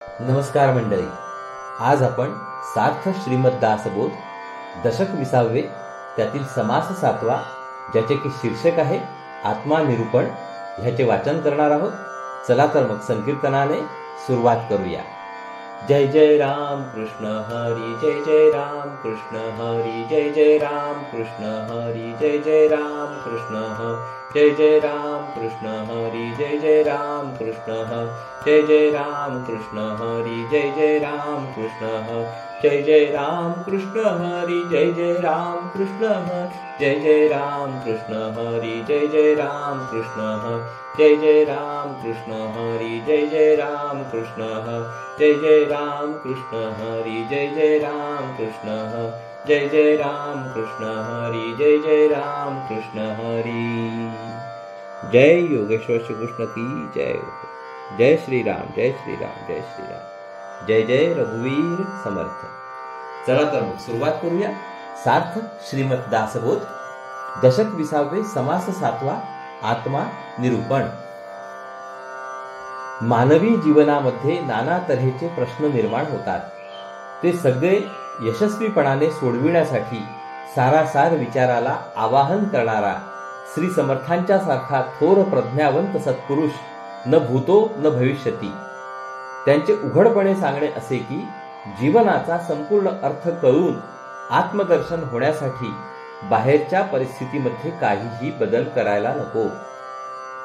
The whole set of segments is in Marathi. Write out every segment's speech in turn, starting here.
नमस्कार मंडळी. आज आपण सार्थ श्रीमद दासबोध दशक 20 त्यातील समास 7 ज्याचे की शीर्षक आहे आत्मा निरूपण ह्याचे वाचन करणार आहोत. चला तर मग संकीर्तनाने सुरुवात करूया. जय जय राम कृष्ण हरी, जय जय राम कृष्ण हरी, जय जय राम कृष्ण हरी, जय जय राम कृष्ण जय जय राम कृष्ण हरी, जय जय राम कृष्ण जय जय राम कृष्ण हरी, जय जय राम कृष्ण जय जय राम कृष्ण हरी, जय जय राम कृष्ण जय जय राम कृष्ण हरी, जय जय राम कृष्ण जय जय राम कृष्ण हरी, जय जय राम कृष्ण जय जय राम कृष्ण हरी, जय जय राम कृष्ण जय जय राम कृष्ण हरी, जय जय राम कृष्ण हरी. जय योगेश्वर श्री कृष्ण की जय. जय श्री राम, जय श्री राम, जय श्री राम, जय जय रघुवीर समर्थ. चला तर मग सुरुवात करूया. सार्थ श्रीमद दासबोध दशक 20 समास 7 आत्मा निरूपण. मानवी जीवनामध्ये नाना तऱ्हेचे प्रश्न निर्माण होतात. ते सगळे यशस्वीपणाने सोडविण्यासाठी सारासार विचाराला आवाहन करणारा श्री समर्थांच्या सारखा थोर प्रज्ञावंत सत्पुरुष न भूतो न भविष्यती. त्यांचे उघडपणे सांगणे असे की जीवनाचा संपूर्ण अर्थ कळून आत्मदर्शन होण्यासाठी बाहेरच्या परिस्थितीमध्ये काहीही बदल करायला नको.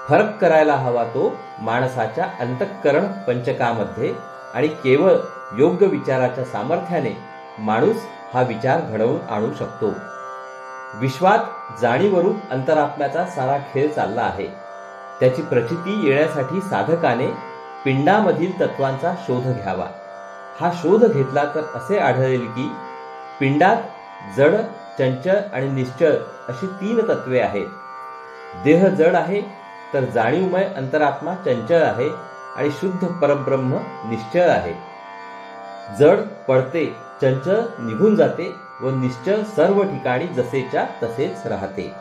फरक करायला हवा तो माणसाच्या अंतःकरण पंचकामध्ये आणि केवळ योग्य विचाराच्या सामर्थ्याने माणूस हा विचार घडवून आणू शकतो. विश्वात जाणीवरूप अंतरात्म्याचा सारा खेळ चालला आहे. त्याची प्रचिती येण्यासाठी साधकाने पिंडामधील तत्वांचा शोध घ्यावा. हा शोध घेतला तर असे आढळेल की पिंडात जड, चंचल आणि निश्चळ अशी 3 तत्वे आहेत. देह जड आहे तर जाणीवमय अंतरात्मा चंचल आहे आणि शुद्ध परब्रह्म निश्चळ आहे. जड पडते, चंचल निघून जाते व निश्चळ सर्व ठिकाणी जसेच्या तसेच राहते.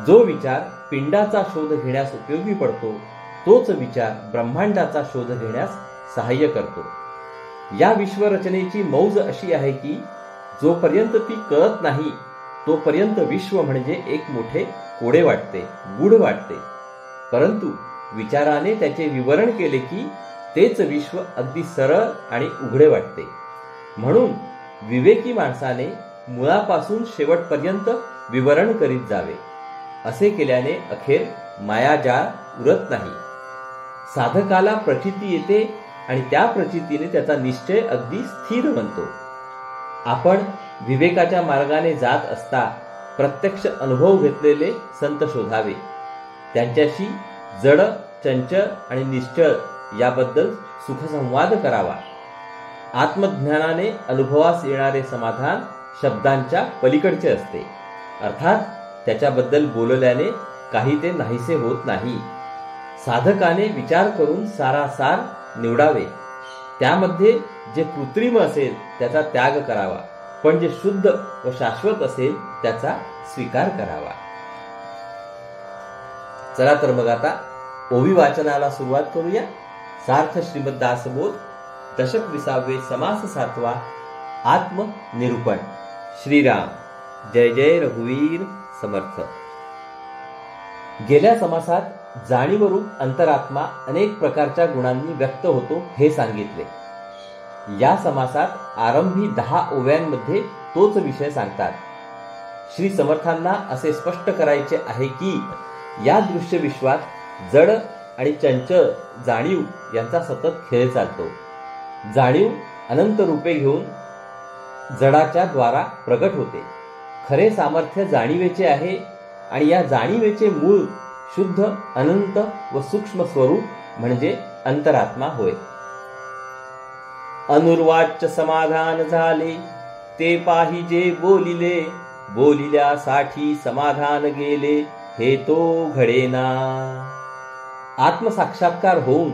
जो विचार पिंडाचा शोध घेण्यास उपयोगी पडतो तोच विचार ब्रह्मांडाचा शोध घेण्यास सहाय्य करतो. या विश्वरचनेची मौज अशी आहे की जोपर्यंत ती कळत नाही तोपर्यंत विश्व म्हणजे एक मोठे कोडे वाटते, गूढ वाटते. परंतु विचाराने त्याचे विवरण केले की तेच विश्व अगदी सरळ आणि उघडे वाटते. म्हणून विवेकी माणसाने मुळापासून शेवटपर्यंत विवरण करीत जावे. असे केल्याने अखेर मायाजाळ उरत नाही. साधकाला प्रचिती येते आणि त्या प्रचितीने त्याचा निश्चय अगदी स्थिर बनतो. आपण विवेकाच्या मार्गाने जात असता प्रत्यक्ष अनुभव घेतलेले संत शोधावे. त्यांच्याशी जड, चंचल आणि निश्चळ याबद्दल सुखसंवाद करावा. आत्मज्ञानाने अनुभवास येणारे समाधान शब्दांच्या पलीकडचे असते. अर्थात त्याच्याबद्दल बोलल्याने काही ते नाहीसे होत नाही. साधकाने विचार करून सारासार निवडावे. त्यामध्ये जे कृत्रिम असेल त्याचा त्याग करावा, पण जे शुद्ध व शाश्वत असेल त्याचा स्वीकार करावा. चला तर मग आता ओवी वाचनाला सुरुवात करूया. सार्थ श्रीमद दासबोध दशक 20 समास 7 आत्मनिरूपण. श्रीराम, जय जय रघुवीर समर्थ. गेल्या समासात जाणीवरूप अंतरात्मा अनेक प्रकारच्या गुणांनी व्यक्त होतो हे सांगितले. या समासात आरंभी 10 ओव्यांमध्ये तोच विषय सांगतात. श्री समर्थांना असे स्पष्ट करायचे आहे की या दृश्य विश्वात जड आणि चंचल जाणीव यांचा सतत खेळ चालतो. जाणीव अनंत रूपे घेऊन जडाच्या द्वारा प्रगट होते. खरे सामर्थ्य जाणीवेचे आहे आणि या जाणीवेचे मूळ शुद्ध, अनंत व सूक्ष्म स्वरूप म्हणजे अंतरात्मा होय. अनुर्वाच्य समाधान झाले ते पाहिजे बोलिले, बोलिल्यासाठी समाधान गेले हे तो घडेना. आत्मसाक्षात्कार होऊन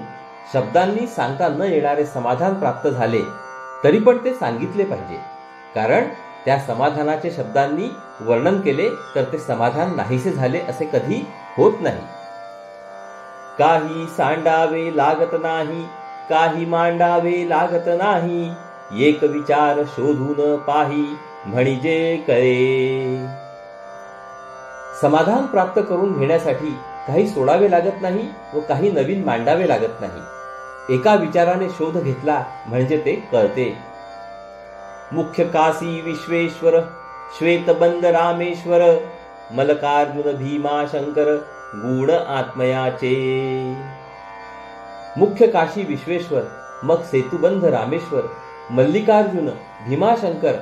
शब्दांनी सांगता न येणारे समाधान प्राप्त झाले तरी पण ते सांगितले पाहिजे, कारण त्या समाधानाचे शब्दांनी वर्णन केले तर ते समाधान नाहीसे झाले असे कधी होत नाही. काही सांडावे लागत नाही काही मांडावे लागत नाही, एक विचार शोधून पाही म्हणजे कळे. समाधान प्राप्त करून घेण्यासाठी काही सोडावे लागत नाही व काही नवीन मांडावे लागत नाही. एका विचाराने शोध घेतला म्हणजे ते कळते. मुख्य काशी विश्वेश्वर, श्वेतबंद रामेश्वर, मल्लिकार्जुन भीमा शंकर, गुण आत्मयाचे. मुख्य काशी विश्वेश्वर, मग सेतुबंध रामेश्वर, मल्लिकार्जुन भीमाशंकर.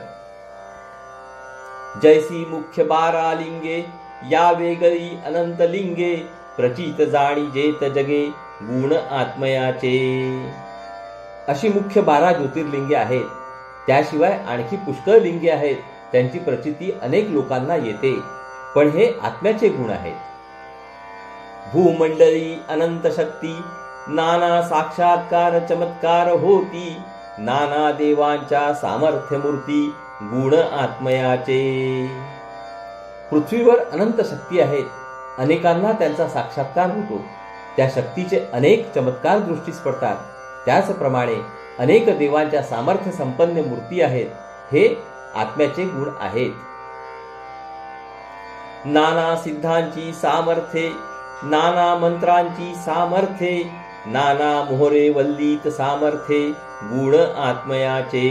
जैसी मुख्य 12 लिंगे, या वेगळी अनंत लिंगे, प्रचित जाणी जेत जगे, गुण आत्मयाचे. अशी मुख्य 12 ज्योतिर्लिंगे आहेत. त्याशिवाय आणखी पुष्कळ लिंगे आहेत. त्यांची प्रचिती अनेक लोकांना येते, पण हे आत्म्याचे गुण आहेत. भूमंडळी अनंत शक्ती, नाना साक्षात्कार चमत्कार होती, नाना देवांच्या सामर्थ्य मूर्ती, गुण आत्मयाचे. पृथ्वीवर अनंत शक्ती आहेत. अनेकांना त्यांचा साक्षात्कार होतो. त्या शक्तीचे अनेक चमत्कार दृष्टीस पडतात. त्याचप्रमाणे अनेक देवांच्या सामर्थ्य संपन्न मूर्ती आहेत. हे आत्म्याचे गुण आहेत. नाना सिद्धांची सामर्थ्ये, नाना मंत्रांची सामर्थ्ये, नाना मोहरे वल्लीत सामर्थ्ये, गुण आत्मयाचे.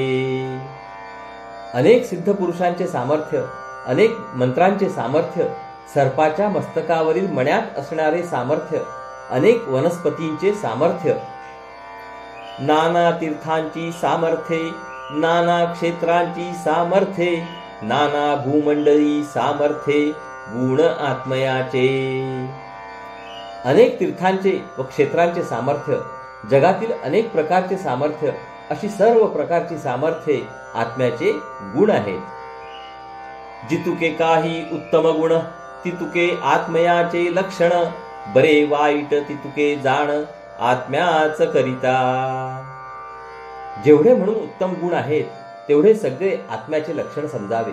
अनेक सिद्ध पुरुषांचे सामर्थ्य, अनेक मंत्रांचे सामर्थ्य, सर्पाच्या मस्तकावरील मण्यात असणारे सामर्थ्य, अनेक वनस्पतींचे सामर्थ्य, नाना तीर्थांची सामर्थ्ये, नाना क्षेत्रांची सामर्थ्ये, नाना भूमंडळी सामर्थ्ये, गुण आत्मयाचे. अनेक तीर्थांचे व क्षेत्रांचे सामर्थ्य, जगातील अनेक प्रकारचे सामर्थ्य, अशी सर्व प्रकारची सामर्थ्ये आत्म्याचे गुण आहेत. जितुके काही उत्तम गुण, तितुके आत्मयाचे लक्षण, बरे वाईट तितुके जाण, आत्म्याच करिता. जेवढे म्हणून उत्तम गुण आहेत तेवढे सगळे आत्म्याचे लक्षण समजावे.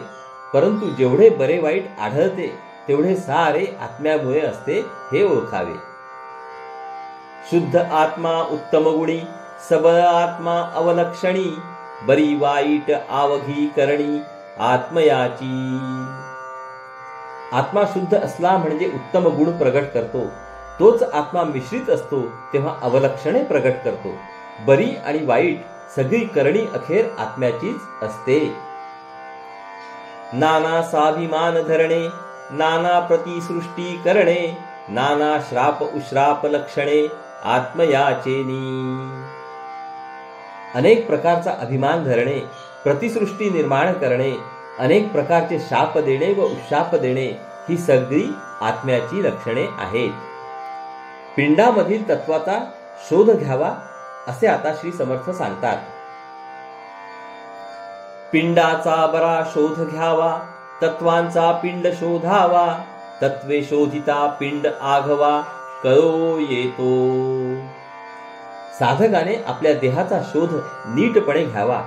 परंतु जेवढे बरे वाईट आढळते तेवढे सारे आत्म्यामुळे असते हे ओळखावे. शुद्ध आत्मा उत्तम गुणी, सबळ आत्मा अवलक्षणी, बरी वाईट आवघी करणी, आत्मयाची. आत्मा शुद्ध असला म्हणजे उत्तम गुण प्रगट करतो. तोच आत्मा मिश्रित असतो तेव्हा अवलक्षणे प्रगट करतो. बरी आणि वाईट सगळी करणी अखेर आत्म्याचीच असते. नाना स्वाभिमान धरणे, नाना प्रतिसृष्टी करणे, नाना श्राप उश्राप लक्षणे, आत्मयाचेनी. अनेक प्रकारचा अभिमान धरणे, प्रतिसृष्टी निर्माण करणे, अनेक प्रकारचे शाप देणे व उशाप देणे, ही सगळी आत्म्याची लक्षणे आहेत. पिंडामधील तत्वाचा शोध घ्यावा असे आता श्री समर्थ सांगतात. पिंडाचा बरा शोध घ्यावा, तत्वांचा पिंड शोधावा, तत्वे शोधिता पिंड आघवा, कळो येतो. साधकाने आपल्या देहाचा शोध नीटपणे घ्यावा.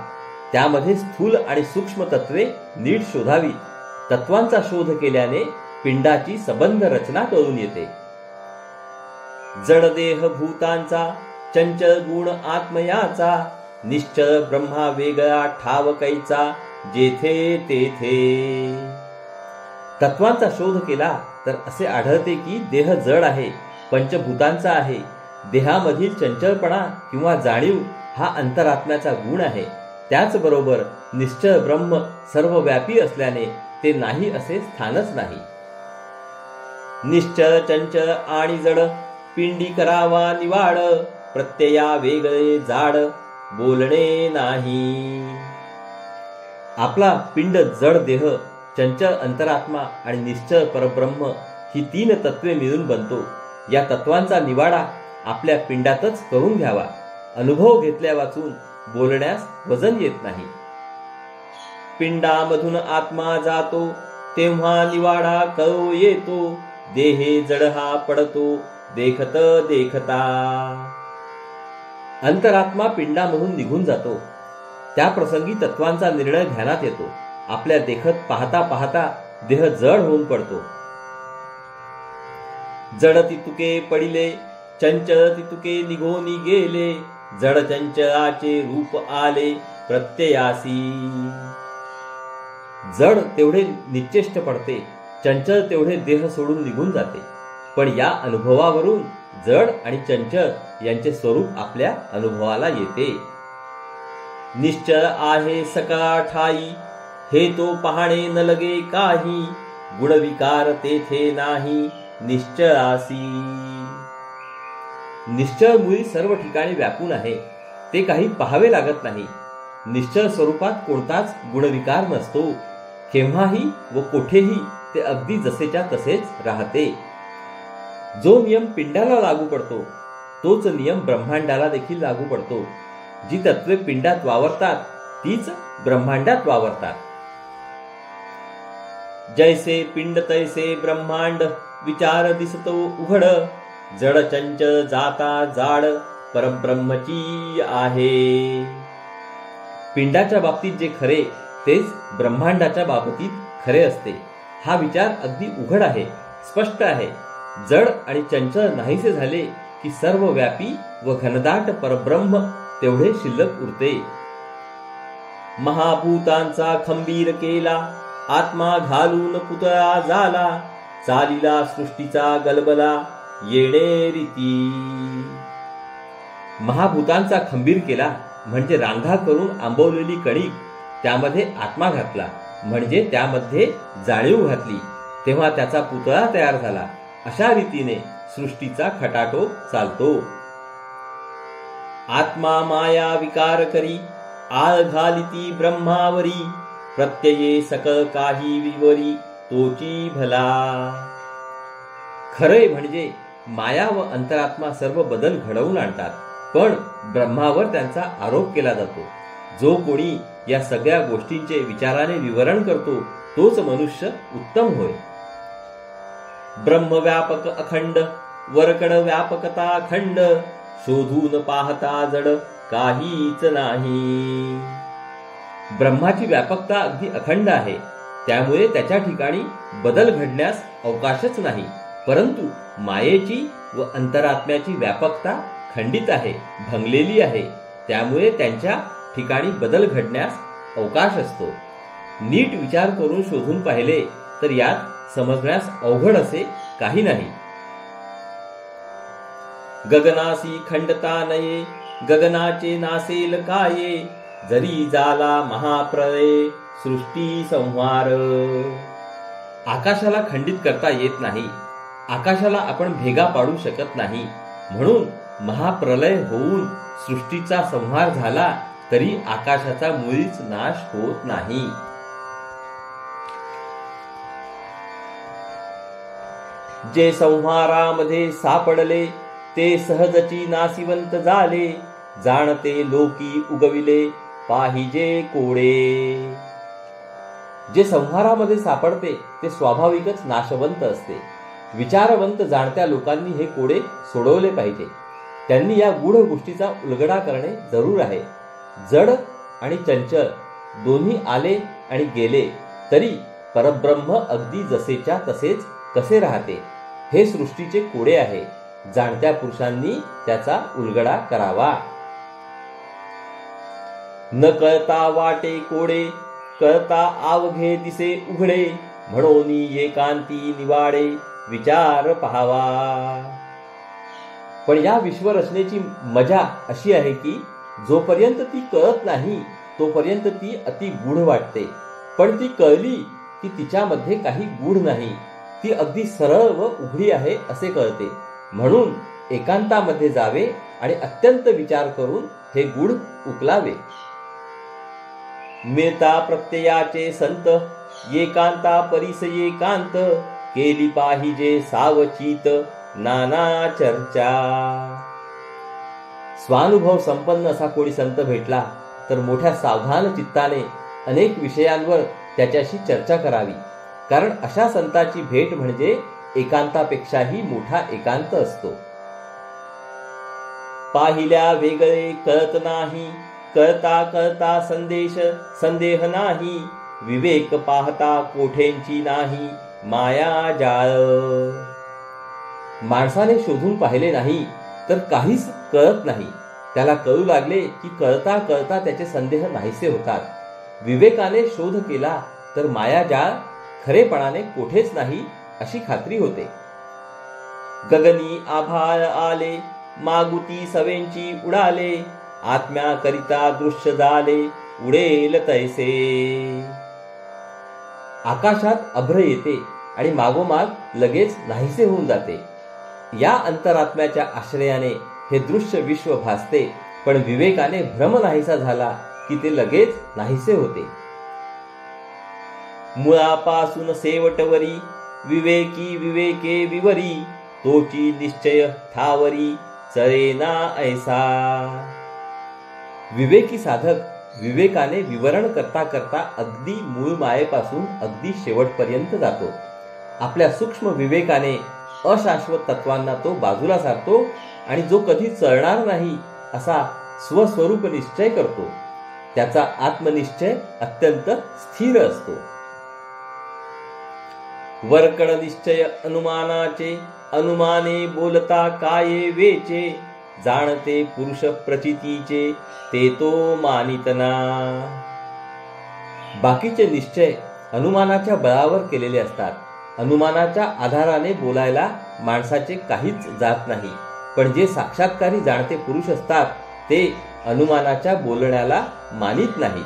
त्यामध्ये स्थूल आणि सूक्ष्म तत्वे नीट शोधावी. तत्वांचा शोध केल्याने पिंडाची सबंध रचना कळून येते. जड देह भूतांचा, चंचल गुण आत्मयाचा, निश्चळ ब्रह्मा वेगळा ठाव कैचा, जेथे तेथे. तत्वांचा शोध केला तर असे आढळते की देह जड आहे, पंचभूतांचा आहे. देहामधील चंचलपणा किंवा जाणीव हा अंतरात्म्याचा गुण आहे. त्याचबरोबर निश्चळ ब्रह्म सर्वव्यापी असल्याने ते नाही असे स्थानच नाही. निश्चळ चंचल आणि जड, पिंडी करावा निवाड, प्रत्यया वेगळे जाड, बोलणे नाही. आपला पिंड जड देह, चंचल अंतरात्मा आणि निश्चळ परब्रह्म ही 3 तत्वे मिळून बनतो. या तत्वांचा निवाडा आपल्या पिंडातच करून घ्यावा. अनुभव घेतल्या वाचून बोलण्यास वजन येत नाही. पिंडामधून आत्मा जातो, तेव्हा निवाडा कळो येतो, देहे जड हा पडतो, देखत देखता. अंतरात्मा पिंडामधून निघून जातो. त्या प्रसंगी तत्वांचा निर्णय ध्यानात येतो. आपल्या देखत पाहता पाहता देह जड होऊन पडतो. जड तितुके पडिले, चंचल तितुके निघोनी गेले, जड चंचलाचे रूप आले प्रत्ययासी. जड तेवढे निश्चेष्ट पडते, चंचल तेवढे देह सोडून निघून जाते. पण या अनुभवावरून जड आणि चंचल यांचे स्वरूप आपल्या अनुभवाला येते. निश्चल आहे सकळा ठाई, हे तो पाहणे न लगे काही. गुणविकार तेथे नाही निश्चळासी. निश्चळ मुळी सर्व ठिकाणी व्यापून आहे, ते काही पाहावे लागत नाही. निश्चळ स्वरूपात कोणताच गुणविकार नसतो. केव्हाही व कोठेही ते अगदी जसेच्या तसेच राहते. जो नियम पिंडाला लागू पडतो तोच नियम ब्रह्मांडाला देखील लागू पडतो. जी तत्वे पिंडात वावरतात तीच ब्रह्मांडात वावरतात. जैसे पिंड तैसे ब्रह्मांड, विचार दिसतो उघड. जड चंचल जाता जाड, परब्रह्मची आहे. पिंडाच्या बाबतीत जे खरे तेच ब्रह्मांडाच्या बाबतीत खरे असते. हा विचार अगदी उघड आहे, स्पष्ट आहे. जड आणि चंचल नाहीसे झाले की सर्व व्यापी व घनदाट परब्रह्म तेवढे शिल्लक उरते. महाभूतांचा खंबीर केला, आत्मा घालून पुतळा झाला. चालिला सृष्टीचा गलबला, येणे रीती. महाभूतांचा खंबीर केला म्हणजे रांगा करून आंबवलेली कणिक त्यामध्ये आत्मा घातला, म्हणजे त्यामध्ये जाणीव घातली, तेव्हा त्याचा पुतळा तयार झाला. अशा रीतीने सृष्टीचा खटाटोप चालतो. आत्मा माया विकार करी, आळ घालिती ब्रह्मावरी. प्रत्यये सकळ काही विवरी, तोची भला. खरे म्हणजे माया व अंतरात्मा सर्व बदल घडवून आणतात, पण ब्रह्मावर त्यांचा आरोप केला जातो. जो कोणी या सगळ्या गोष्टींचे विचाराने विवरण करतो तोच मनुष्य उत्तम होय. ब्रह्मव्यापक अखंड, वरकड व्यापकता खंड. शोधून पाहता जड, काहीच नाही. ब्रह्माची व्यापकता अगदी अखंड आहे, त्यामुळे त्याच्या ठिकाणी बदल घडण्यास अवकाशच नाही. परंतु मायेची व अंतरात्म्याची व्यापकता खंडित आहे, भंगलेली आहे, त्यामुळे त्यांच्या ठिकाणी बदल घडण्यास अवकाश असतो. नीट विचार करून शोधून पाहिले तर यात समजण्यास अवघड असे काही नाही. गगनासी खंडता नये, गगनाचे नासेल काये. जरी झाला महाप्रलय, सृष्टी संहार. आकाशाला खंडित करता येत नाही, आकाशाला आपण भेगा पाडू शकत नाही. म्हणून महाप्रलय होऊन सृष्टीचा संहार झाला तरी आकाशाचा मुळीच नाश होत नाही. जे संहारामध्ये सापडले ते सहजची नाशिवंत झाले. जाणते लोकी उगविले, पाहिजे कोडे. जे संहारामध्ये सापडते ते स्वाभाविकच नाशवंत असते. विचारवंत जाणत्या लोकांनी हे कोडे सोडवले पाहिजे. त्यांनी या गूढ गोष्टीचा उलगडा करणे जरूर आहे. जड आणि चंचल दोन्ही आले आणि गेले तरी परब्रह्म अगदी जसेच्या तसेच कसे राहते हे सृष्टीचे कोडे आहे. जाणत्या पुरुषांनी त्याचा उलगडा करावा. न कळता वाटे कोडे, कळता आवघे दिसे उघडे. म्हणून एकांती निवाडे, विचार पहावा. पण या विश्वरचनेची मजा अशी आहे की जोपर्यंत ती कळत नाही तोपर्यंत ती अति गूढ वाटते. पण ती कळली की तिच्यामध्ये काही गूढ नाही, ती अगदी सरळ व उघडी आहे असे कळते. म्हणून एकांतामध्ये जावे आणि अत्यंत विचार करून हे गूढ उकलावे. मिळता प्रत्ययाचे संत, एकांता परिस एकांत. केली पाहिजे सावचित, नाना चर्चा. स्वानुभव संपन्न असा कोणी संत भेटला तर मोठ्या सावधान चित्ताने अनेक विषयांवर त्याच्याशी चर्चा करावी. कारण अशा संताची भेट म्हणजे एकांतापेक्षाही मोठा एकांत असतो. पाहिल्या वेगळे कळत नाही, कळता कळता संदेह नाही. विवेक पाहता कोठेंची नाही, माया जाळ. माणसाने शोधून पाहिले नाही तर काहीच कळत नाही. त्याला कळू लागले की कळता कळता त्याचे संदेह नाहीसे होतात. विवेकाने शोध केला तर मायाजाळ खरेपणाने कोठेच नाही अशी खात्री होते. गगनी आभाळ आले, मागुती सवेंची उडाले, आत्म्या करिता दृश्य झाले, उडेल तैसे. आकाशात अभ्र येते आणि मागोमाग लगेच नाहीसे होऊन जाते. या अंतरात्म्याच्या आश्रयाने हे दृश्य विश्व भासते, पण विवेकाने भ्रम नाहीसा झाला की ते लगेच नाहीसे होते. मुळापासून शेवटवरी विवेकी विवेके विवरी, तोची निश्चय ठावरी चरेना ऐसा. विवेकी साधक विवेकाने विवरण करता करता अगदी मूळ मायेपासून अगदी शेवटपर्यंत जातो. आपल्या सूक्ष्म विवेकाने अशाश्वत तत्वांना तो बाजूला सारतो आणि जो कधी चळणार नाही असा स्वस्वरूप निश्चय करतो. त्याचा आत्मनिश्चय अत्यंत स्थिर असतो. वरकड निश्चय अनुमानाचे, अनुमाने बोलता काये वेचे, जाणते पुरुष प्रचितीचे ते तो मानितना. बाकीचे निश्चय अनुमानाच्या बळावर केलेले असतात. अनुमानाच्या आधाराने बोलायला माणसाचे काहीच जात नाही, पण जे साक्षात्कारी जाणते पुरुष असतात ते अनुमानाच्या बोलण्याला मानित नाहीत.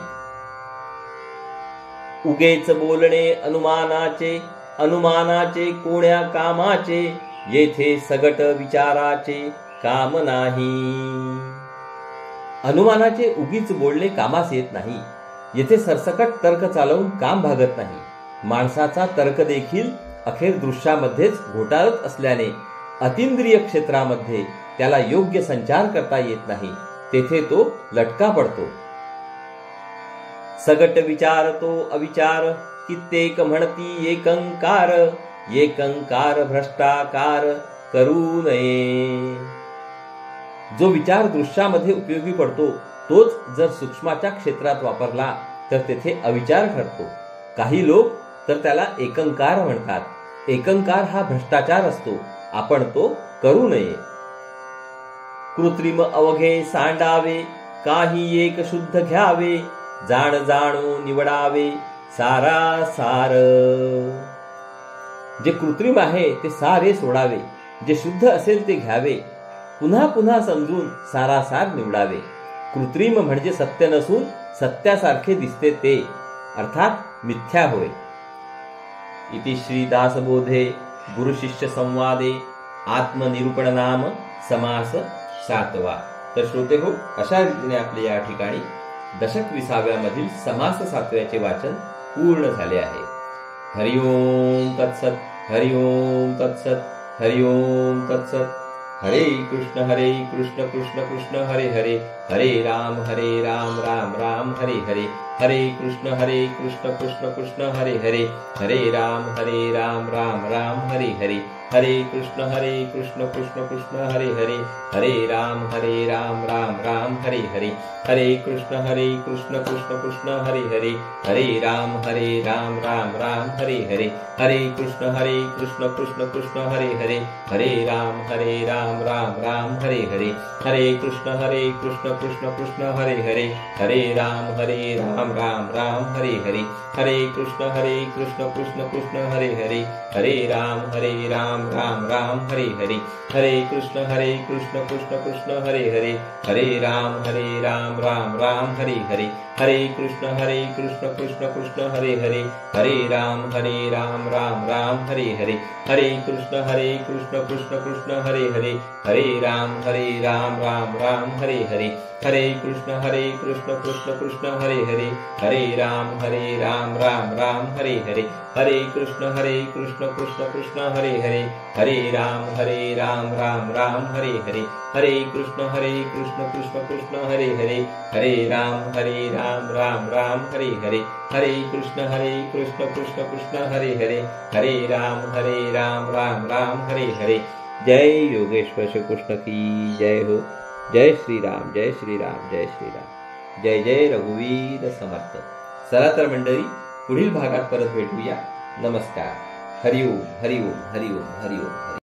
उगेच बोलणे अनुमानाचे, अनुमानाचे कोण्या कामाचे, येथे सगट विचाराचे काम नाही. अनुमानाचे उगीच बोलणे कामास येत नाही. येथे सरसकट तर्क चालवून काम भागत नाही. माणसाचा तर्क देखील अखेर दृश्यामध्येच घोटाळत असल्याने अतिंद्रिय क्षेत्रामध्ये त्याला योग्य संचार करता येत नाही. तेथे तो लटका पडतो. सगट विचार तो अविचार, कित्येक म्हणती एकंकार, एकंकार भ्रष्टाकार करू नये. जो विचार दृश्यामध्ये उपयोगी पडतो तोच जर सूक्ष्माच्या क्षेत्रात वापरला तर तेथे अविचार ठरतो. काही लोक तर त्याला एकंकार म्हणतात. एकंकार हा भ्रष्टाचार असतो. आपण तो करू नये. कृत्रिम अवघे सांडावे, काही एक शुद्ध घ्यावे, जाण जाणू निवडावे सारा सार. जे कृत्रिम आहे ते सारे सोडावे, जे शुद्ध असेल ते घ्यावे, पुन्हा पुन्हा समजून सारासार निवडावे. कृत्रिम म्हणजे सत्य नसून सत्यासारखे दिसते ते, अर्थात मिथ्या होय. इति श्री दासबोधे गुरु शिष्य संवादे आत्मनिरूपण नाम समास 7वा. तर श्रोते हो, अशा रीतीने आपले या ठिकाणी दशक 20व्या मधील समास 7व्याचे वाचन पूर्ण झाले आहे. हरिओम तत्सत, हरिओम तत्सत, हरिओम तत्सत. हरे कृष्ण कृष्ण कृष्ण हरे हरे, हरे राम राम राम हरे हरे, हरे कृष्ण कृष्ण कृष्ण हरे हरे, हरे राम राम राम हरे हरे, हरे कृष्ण कृष्ण कृष्ण हरे हरे, हरे राम राम राम हरे हरे, हरे कृष्ण कृष्ण कृष्ण हरे हरे, हरे राम राम राम हरे हरे, हरे कृष्ण कृष्ण कृष्ण हरे हरे, हरे राम राम राम हरे हरे, हरे कृष्ण कृष्ण कृष्ण हरे हरे, हरे राम राम राम हरे हरे, हरे कृष्ण कृष्ण कृष्ण हरे हरे, हरे राम राम राम हरे हरे, हरे कृष्ण कृष्ण कृष्ण हरे हरे, हरे राम राम राम हरे हरे, हरे कृष्ण कृष्ण कृष्ण हरे हरे, हरे राम राम राम हरे हरे, हरे कृष्ण कृष्ण कृष्ण हरे हरे, हरे राम राम राम हरे हरे, हरे कृष्ण कृष्ण कृष्ण हरे हरे, हरे राम राम राम हरे हरे, हरे कृष्ण कृष्ण कृष्ण हरे हरे, हरे राम राम हरे हरे, हरे कृष्ण कृष्ण कृष्ण हरे हरे, हरे राम राम हरे हरे, हरे कृष्ण कृष्ण कृष्ण हरे हरे, हरे राम राम हरे हरे. जय योगेश्वर श्री कृष्ण की जय हो. जय श्री राम, जय श्री राम, जय श्री राम. जय जय रघुवीर समर्थ. चला तर मंडळी, पुढील भागात परत भेटूया. नमस्कार. हरिओम हरिओम हरिओम हरिओम.